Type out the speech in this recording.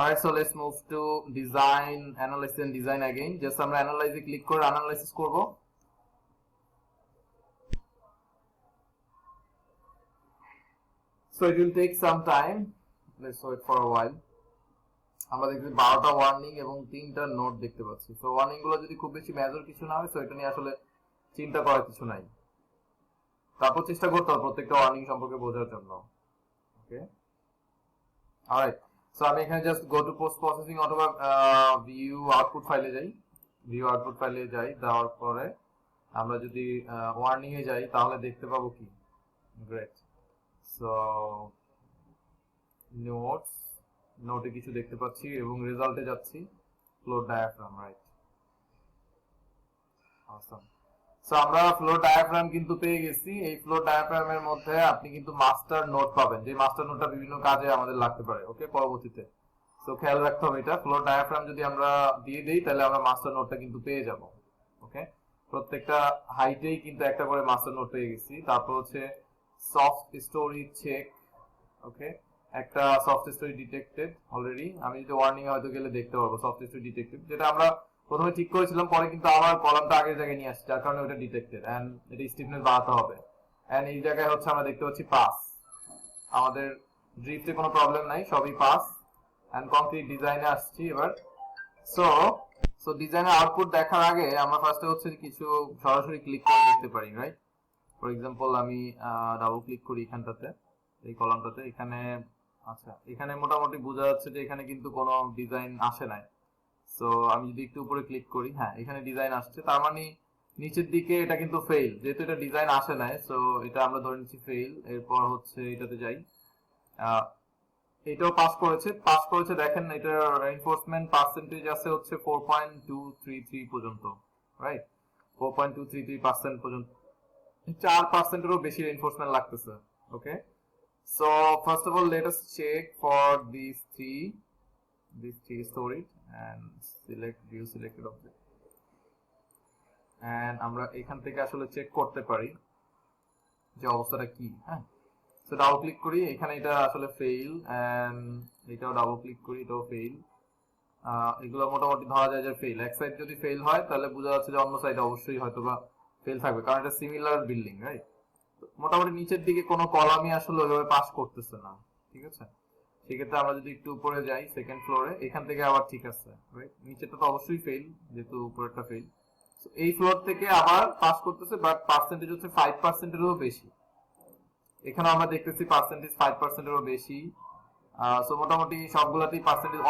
Alright, so let's move to design, analysis and design again. Just আমরা analyze এ click করে analysis করব. So it will take some time. Let's wait for a while. আমরা দেখতে 12টা warning এবং 3টা note দেখতে পাচ্ছি। সো ওয়ার্নিং গুলো যদি খুব বেশি মেজর কিছু না হয়, সো এটা নিয়ে আসলে চিন্তা করার কিছু নাই। তারপর চেষ্টা করতে হবে প্রত্যেকটা ওয়ার্নিং সম্পর্কে বোঝার জন্য। ওকে, অলরাইট। সো আমি এখানে just go to post processing অথবা ভিউ আউটপুট ফাইলে যাই। ভিউ আউটপুট ফাইলে যাই, দেওয়ার পরে আমরা যদি ওয়ার্নিং এ যাই তাহলে দেখতে পাবো কি, গ্রেট। সো নোটস, নোটে কিছু দেখতে পাচ্ছি এবং রেজাল্টে যাচ্ছি floor diaphragm, right. Awesome. So আমরা ফ্লোর ডায়াফ্রাম কিন্তু পেয়ে গেছি। এই ফ্লোর ডায়াফ্রামের মধ্যে আপনি কিন্তু মাস্টার নোট পাবেন, যে মাস্টার নোটটা বিভিন্ন কাজে আমাদের লাগতে পারে, ওকে, পরবর্তীতে। সো খেয়াল রাখতে হবে এটা। ফ্লোর ডায়াফ্রাম যদি আমরা দিয়ে দেই তাহলে আমরা মাস্টার নোটটা কিন্তু পেয়ে যাব, ওকে। প্রত্যেকটা হাইটেই কিন্তু একটা করে মাস্টার নোট পেয়ে গেছি। তারপর হচ্ছে সফট স্টোরি চেক, ওকে, একটা সফট স্টোরি ডিটেক্টেড অলরেডি। আমি যদি ওয়ার্নিং হয়তো গেলে দেখতে পারবো সফট স্টোরি ডিটেক্টেড, যেটা আমরা প্রথমে ঠিক করেছিলাম, পরে কিন্তু আবার কলামটা আগের জায়গায় নিয়ে আসছে, যার কারণে ওটা ডিটেক্টেড। এন্ড এটা স্টিফনেস বাড়াতে হবে। এন্ড এই জায়গায় হচ্ছে আমরা দেখতে পাচ্ছি পাস। আমাদের ড্রিফটে কোনো প্রবলেম নাই, সবই পাস। এন্ড কংক্রিট ডিজাইনে আসছি এবার। সো ডিজাইনের আউটপুট দেখার আগে আমরা ফার্স্টে হচ্ছে কিছু সরাসরি ক্লিক করে দেখতে পারি, রাইট। ফর এক্সাম্পল আমি ডাবল ক্লিক করি এখানটাতে, এই কলামটাতে। এখানে আচ্ছা, এখানে মোটামুটি বোঝা যাচ্ছে যে এখানে কিন্তু কোনো ডিজাইন আসে নাই। সো আমি যদি একটু উপরে ক্লিক করি, হ্যাঁ, এখানে ডিজাইন আসছে। তার মানে নিচের দিকে এটা কিন্তু ফেল, যেহেতু এটা ডিজাইন আসে নাই। সো এটা আমরা ধরে নিচ্ছি ফেল। এরপর হচ্ছে এটাতে যাই, এটাও পাস করেছে। দেখেন এটার রিইনফোর্সমেন্ট পার্সেন্টেজ আছে হচ্ছে 4.233 পর্যন্ত, রাইট। 4.233% পর্যন্ত, 4%-এরও বেশি রিইনফোর্সমেন্ট লাগতেছে, ওকে। So first of all, let us check for these three storage and select view selected object, and আমরা এখান থেকে আসলে চেক করতে পারি যে অবস্থাটা কি, হ্যাঁ। সো ডাবল ক্লিক করি, এখানে এটা আসলে ফেল, এন্ড এটাও ডাবল ক্লিক করি, এটাও ফেল। এগুলো মোটামুটি ধরা যায় যে ফেল। এক সাইড যদি ফেল হয় তাহলে বোঝা যাচ্ছে যে অন্য সাইড অবশ্যই হয়তোবা ফেল থাকবে, কারণ এটা সিমিলার বিল্ডিং, রাইট। মোটামুটি নিচের দিকে কোনো কলামই আসলে ওইভাবে পাস করতেছে না, ঠিক আছে। সেক্ষেত্রে আমরা যদি একটু উপরে যাই সেকেন্ড ফ্লোরে, এখান থেকে আবার ঠিক আছে, রাইট। নিচেরটা তো অবশ্যই ফেল, যেহেতু উপরেরটা ফেল। এই ফ্লোর থেকে আবার পাস করতেছে, বাট পার্সেন্টেজ হচ্ছে 5%-এরও বেশি। এখানে আমরা দেখতেছি পার্সেন্টেজ 5%-এরও বেশি। সো মোটামুটি সবগুলাতেই পার্সেন্টেজ